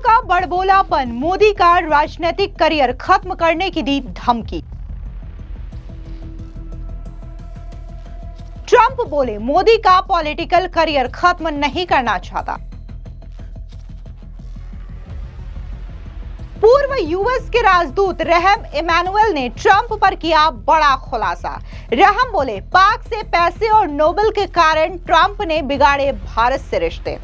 का बड़बोलापन, मोदी का राजनीतिक करियर खत्म करने की दी धमकी। ट्रंप बोले मोदी का पॉलिटिकल करियर खत्म नहीं करना चाहता। पूर्व यूएस के राजदूत रहम इमैनुअल ने ट्रंप पर किया बड़ा खुलासा। रहम बोले पाक से पैसे और नोबेल के कारण ट्रंप ने बिगाड़े भारत से रिश्ते।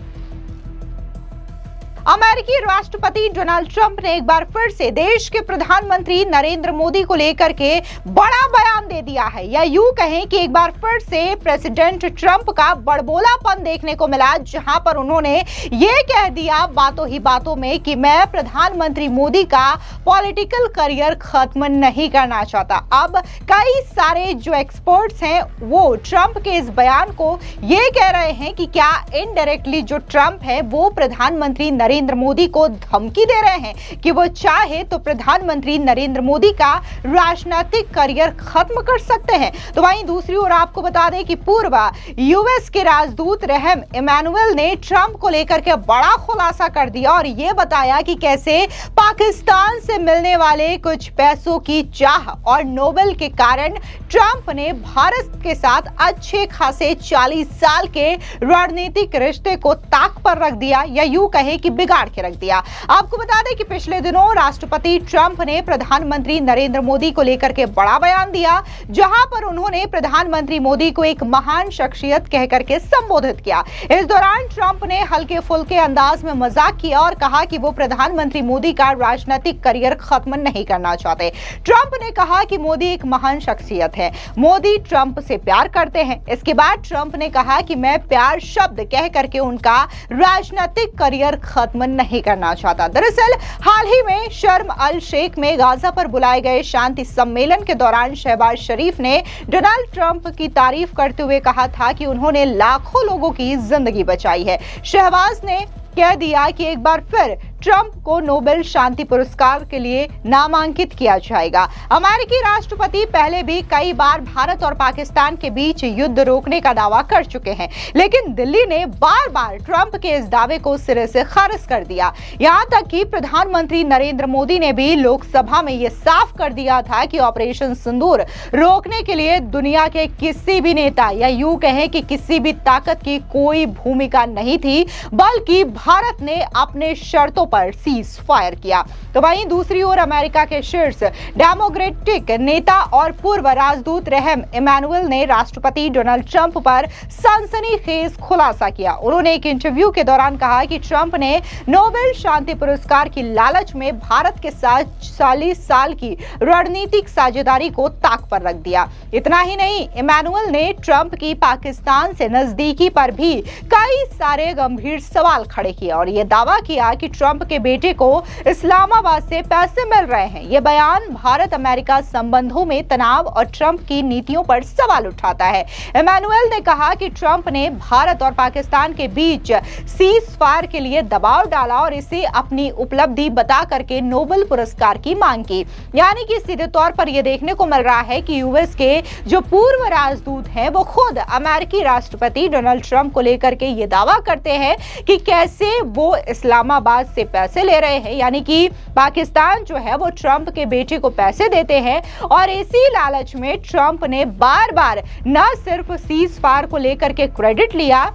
अमेरिकी राष्ट्रपति डोनाल्ड ट्रंप ने एक बार फिर से देश के प्रधानमंत्री नरेंद्र मोदी को लेकर के बड़ा बयान दे दिया है, या यूं कहें कि एक बार फिर से प्रेसिडेंट ट्रंप का बड़बोलापन देखने को मिला, जहां पर उन्होंने ये कह दिया बातों ही बातों में कि मैं प्रधानमंत्री मोदी का पॉलिटिकल करियर खत्म नहीं करना चाहता। अब कई सारे जो एक्सपर्ट्स हैं वो ट्रंप के इस बयान को ये कह रहे हैं कि क्या इनडायरेक्टली जो ट्रंप है वो प्रधानमंत्री नरेंद्र मोदी को धमकी दे रहे हैं कि वो चाहे तो प्रधानमंत्री नरेंद्र मोदी का राजनीतिक करियर खत्म कर सकते हैं। तो वहीं दूसरी ओर आपको बता दें कि पूर्व यूएस के राजदूत रहम इमैनुअल ने ट्रंप को लेकर के बड़ा खुलासा कर दिया और ये बताया कि कैसे पाकिस्तान से मिलने वाले कुछ पैसों की चाह और नोबेल के कारण ट्रंप ने भारत के साथ अच्छे खासे 40 साल के रणनीतिक रिश्ते को ताक पर रख दिया, या यूं कहे कि बिगाड़ के रख दिया। आपको बता दें कि पिछले दिनों राष्ट्रपति ट्रंप ने प्रधानमंत्री नरेंद्र मोदी को लेकर के बड़ा बयान दिया, जहां पर उन्होंने प्रधानमंत्री मोदी को एक महान शख्सियत कहकर के संबोधित किया। इस दौरान ट्रंप ने हल्के फुल्के अंदाज में मजाक किया और कहा कि वो प्रधानमंत्री मोदी का राजनीतिक करियर खत्म नहीं करना चाहते। ट्रंप ने कहा कि मोदी एक महान शख्सियत है, मोदी ट्रंप से प्यार करते हैं। इसके बाद ट्रंप ने कहा कि मैं प्यार शब्द कह करके उनका राजनीतिक करियर खत्म नहीं करना चाहता। दरअसल हाल ही में शर्म अल शेख में गाजा पर बुलाए गए शांति सम्मेलन के दौरान शहबाज शरीफ ने डोनाल्ड ट्रंप की तारीफ करते हुए कहा था कि उन्होंने लाखों लोगों की जिंदगी बचाई है। शहबाज ने कह दिया कि एक बार फिर ट्रंप को नोबेल शांति पुरस्कार के लिए नामांकित किया जाएगा। अमेरिकी राष्ट्रपति पहले भी कई बार भारत और पाकिस्तान के बीच युद्ध रोकने का दावा कर चुके हैं, लेकिन दिल्ली ने बार बार ट्रंप के इस दावे को सिरे से खारिज कर दिया। यहां तक कि प्रधानमंत्री नरेंद्र मोदी ने भी लोकसभा में यह साफ कर दिया था कि ऑपरेशन सिंदूर रोकने के लिए दुनिया के किसी भी नेता या यूं कहें कि किसी भी ताकत की कोई भूमिका नहीं थी, बल्कि भारत ने अपने शर्तों पर सीज फायर किया। तो वहीं दूसरी ओर अमेरिका के शीर्ष डेमोक्रेटिक नेता और पूर्व राजदूत रहम इमैनुअल ने राष्ट्रपति डोनाल्ड ट्रंप पर सनसनीखेज खुलासा किया। उन्होंने एक इंटरव्यू के दौरान कहा कि ट्रंप ने नोबेल शांति पुरस्कार की लालच में भारत के साथ 40 साल की रणनीतिक साझेदारी को ताक पर रख दिया। इतना ही नहीं, इमैनुअल ने ट्रंप की पाकिस्तान से नजदीकी पर भी कई सारे गंभीर सवाल खड़े किए और यह दावा किया कि ट्रंप के बेटे को इस्लामाबाद से पैसे मिल रहे हैं। यह बयान भारत अमेरिका संबंधों में तनाव और ट्रंप की नीतियों पर सवाल उठाता है। इमैनुअल ने कहा कि ट्रंप ने भारत और पाकिस्तान के बीच सीज फायर के लिए दबाव डाला और इसे अपनी उपलब्धि बता करके नोबेल पुरस्कार की मांग की। यानी कि सीधे तौर पर यह देखने को मिल रहा है कि यूएस के जो पूर्व राजदूत हैं वो खुद अमेरिकी राष्ट्रपति डोनाल्ड ट्रंप को लेकर के ये दावा करते हैं कि कैसे वो इस्लामाबाद से पैसे ले रहे हैं, यानी कि पाकिस्तान जो है वो ट्रंप के बेटे को पैसे देते हैं और इसी लालच में ट्रंप ने बार बार न सिर्फ सीज फायर को लेकर के क्रेडिट लिया,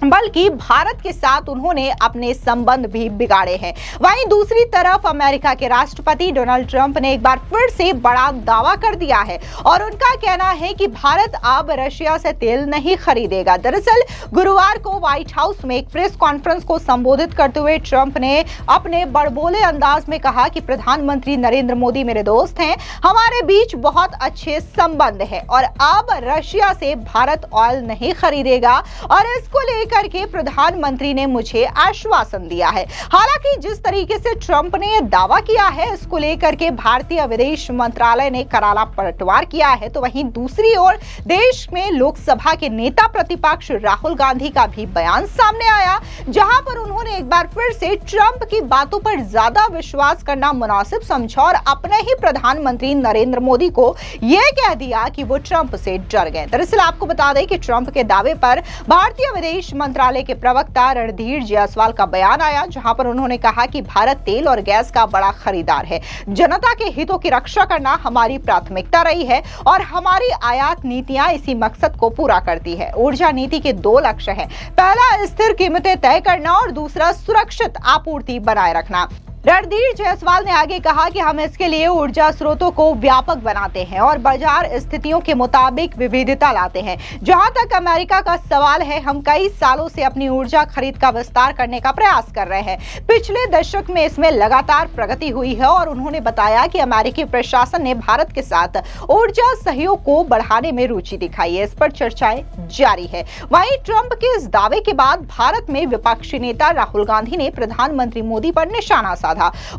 बल्कि भारत के साथ उन्होंने अपने संबंध भी बिगाड़े हैं। वहीं दूसरी तरफ अमेरिका के राष्ट्रपति डोनाल्ड ट्रंप ने एक बार फिर से बड़ा दावा कर दिया है और उनका कहना है कि भारत अब रशिया से तेल नहीं खरीदेगा। दरअसल गुरुवार को व्हाइट हाउस में एक प्रेस कॉन्फ्रेंस को संबोधित करते हुए ट्रंप ने अपने बड़बोले अंदाज में कहा कि प्रधानमंत्री नरेंद्र मोदी मेरे दोस्त हैं, हमारे बीच बहुत अच्छे संबंध है और अब रशिया से भारत ऑयल नहीं खरीदेगा और इसको करके प्रधानमंत्री ने मुझे आश्वासन दिया है। हालांकि जिस तरीके से ट्रंप ने यह दावा किया है इसको लेकर के भारतीय विदेश मंत्रालय ने करारा पलटवार किया है, तो वहीं दूसरी ओर देश में लोकसभा के नेता प्रतिपक्ष राहुल गांधी का भी बयान सामने आया, जहां पर उन्होंने एक बार फिर से ट्रंप की बातों पर ज्यादा विश्वास करना मुनासिब समझा और अपने ही प्रधानमंत्री नरेंद्र मोदी को यह कह दिया कि वो ट्रंप से डर गए। दरअसल आपको बता दें कि ट्रंप के दावे पर भारतीय विदेश विदेश मंत्रालय के प्रवक्ता रणधीर जायसवाल का बयान आया, जहां पर उन्होंने कहा कि भारत तेल और गैस का बड़ा खरीदार है। जनता के हितों की रक्षा करना हमारी प्राथमिकता रही है और हमारी आयात नीतियां इसी मकसद को पूरा करती है। ऊर्जा नीति के 2 लक्ष्य हैं। पहला, स्थिर कीमतें तय करना और दूसरा, सुरक्षित आपूर्ति बनाए रखना। रणधीर जायसवाल ने आगे कहा कि हम इसके लिए ऊर्जा स्रोतों को व्यापक बनाते हैं और बाजार स्थितियों के मुताबिक विविधता लाते हैं। जहां तक अमेरिका का सवाल है, हम कई सालों से अपनी ऊर्जा खरीद का विस्तार करने का प्रयास कर रहे हैं। पिछले दशक में इसमें लगातार प्रगति हुई है और उन्होंने बताया कि अमेरिकी प्रशासन ने भारत के साथ ऊर्जा सहयोग को बढ़ाने में रुचि दिखाई है। इस पर चर्चाएं जारी है। वहीं ट्रंप के इस दावे के बाद भारत में विपक्षी नेता राहुल गांधी ने प्रधानमंत्री मोदी पर निशाना साधा।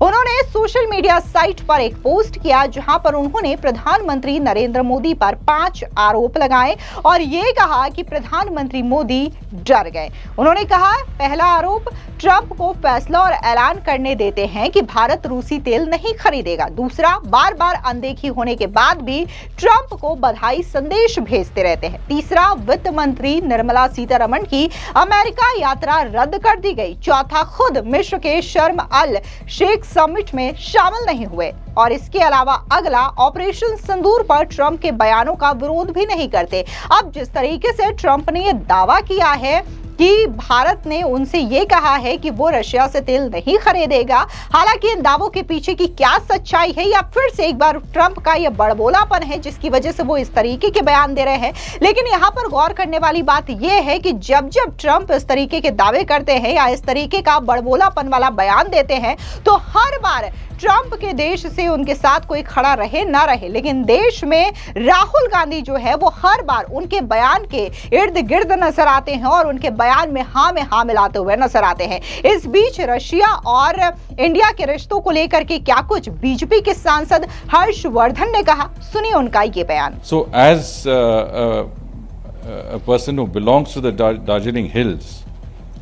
उन्होंने सोशल मीडिया साइट पर एक पोस्ट किया, जहां पर उन्होंने प्रधानमंत्री नरेंद्र मोदी पर 5 आरोप लगाए और ये कहा कि प्रधानमंत्री मोदी डर गए। उन्होंने कहा, पहला आरोप, ट्रंप को फैसला और ऐलान करने देते हैं कि भारत रूसी तेल नहीं खरीदेगा। दूसरा, बार बार अनदेखी होने के बाद भी ट्रंप को बधाई संदेश भेजते रहते हैं। तीसरा, वित्त मंत्री निर्मला सीतारमण की अमेरिका यात्रा रद्द कर दी गई। चौथा, खुद मिस्र के शर्म अल शेख समिट में शामिल नहीं हुए। और इसके अलावा अगला, ऑपरेशन सिंदूर पर ट्रंप के बयानों का विरोध भी नहीं करते। अब जिस तरीके से ट्रंप ने यह दावा किया है कि भारत ने उनसे ये कहा है कि वो रशिया से तेल नहीं खरीदेगा, हालांकि इन दावों के पीछे की क्या सच्चाई है या फिर से एक बार ट्रंप का ये बड़बोलापन है जिसकी वजह से वो इस तरीके के बयान दे रहे हैं। लेकिन यहाँ पर गौर करने वाली बात ये है कि जब जब ट्रंप इस तरीके के दावे करते हैं या इस तरीके का बड़बोलापन वाला बयान देते हैं, तो हर बार ट्रंप के देश से उनके साथ कोई खड़ा रहे ना रहे, लेकिन देश में राहुल गांधी जो है वो हर बार उनके बयान के इर्द गिर्द नजर आते हैं और उनके बयान में हाँ मिलाते हुए नजर आते हैं। इस बीच रशिया और इंडिया के रिश्तों को लेकर के क्या कुछ बीजेपी के सांसद हर्षवर्धन ने कहा, सुनिए उनका ये बयान। So as a person who belongs to the Darjeeling Hills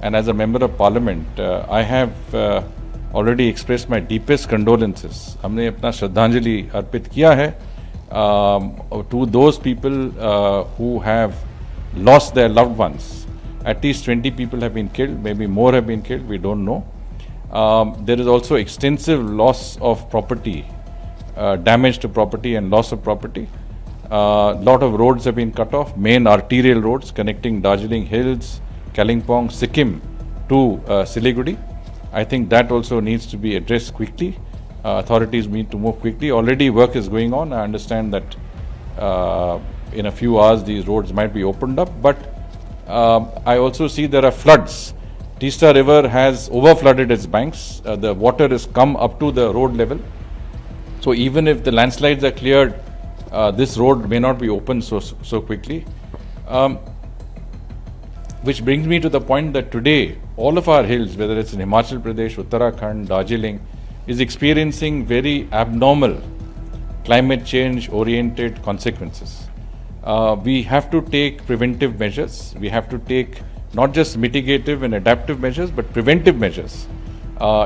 and as a member of parliament, I have already expressed my deepest condolences. हमने अपना श्रद्धांजलि अर्पित किया है to those people who have lost their loved ones. At least 20 people have been killed, maybe more have been killed, we don't know. There is also extensive loss of property, damage to property and loss of property. Lot of roads have been cut off, main arterial roads connecting Darjeeling Hills, Kalimpong, Sikkim to Siliguri. I think that also needs to be addressed quickly. Authorities need to move quickly. Already work is going on. I understand that in a few hours these roads might be opened up. But I also see there are floods. Teesta River has overflooded its banks. The water has come up to the road level. So even if the landslides are cleared, this road may not be opened so quickly. Which brings me to the point that today all of our hills, whether it's in Himachal Pradesh, Uttarakhand, Darjeeling, is experiencing very abnormal climate change oriented consequences. We have to take preventive measures. We have to take not just mitigative and adaptive measures, but preventive measures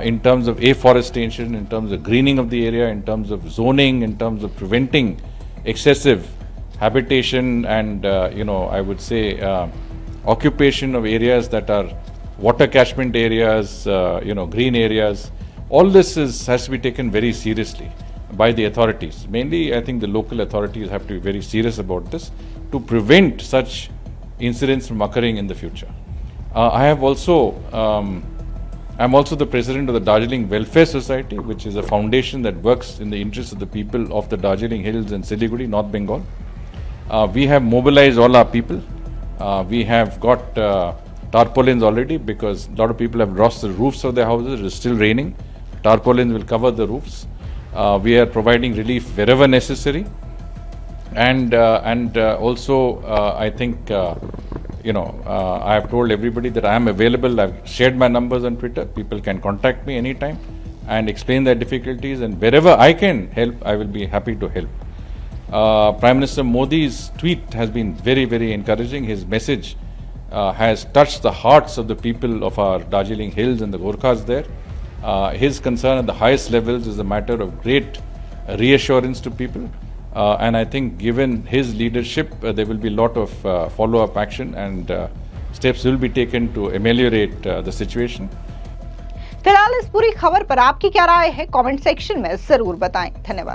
in terms of afforestation, in terms of greening of the area, in terms of zoning, in terms of preventing excessive habitation and, I would say, occupation of areas that are water catchment areas, green areas. All this has to be taken very seriously by the authorities. Mainly, I think the local authorities have to be very serious about this to prevent such incidents from occurring in the future. I'm also the president of the Darjeeling Welfare Society, which is a foundation that works in the interest of the people of the Darjeeling Hills and Siliguri, North Bengal. We have mobilized all our people. We have got tarpaulins already because a lot of people have lost the roofs of their houses. It is still raining. Tarpaulins will cover the roofs. We are providing relief wherever necessary. And also, I think, I have told everybody that I am available. I've shared my numbers on Twitter. People can contact me anytime and explain their difficulties. And wherever I can help, I will be happy to help. Prime Minister Modi's tweet has been very, very encouraging. His message has touched the hearts of the people of our Darjeeling Hills and the Gorkhas there. His concern at the highest levels is a matter of great reassurance to people. And I think given his leadership, there will be a lot of follow-up action and steps will be taken to ameliorate the situation. फिलहाल इस पूरी खबर पर आपकी क्या राय है, comment section में जरूर बताएं। धन्यवाद।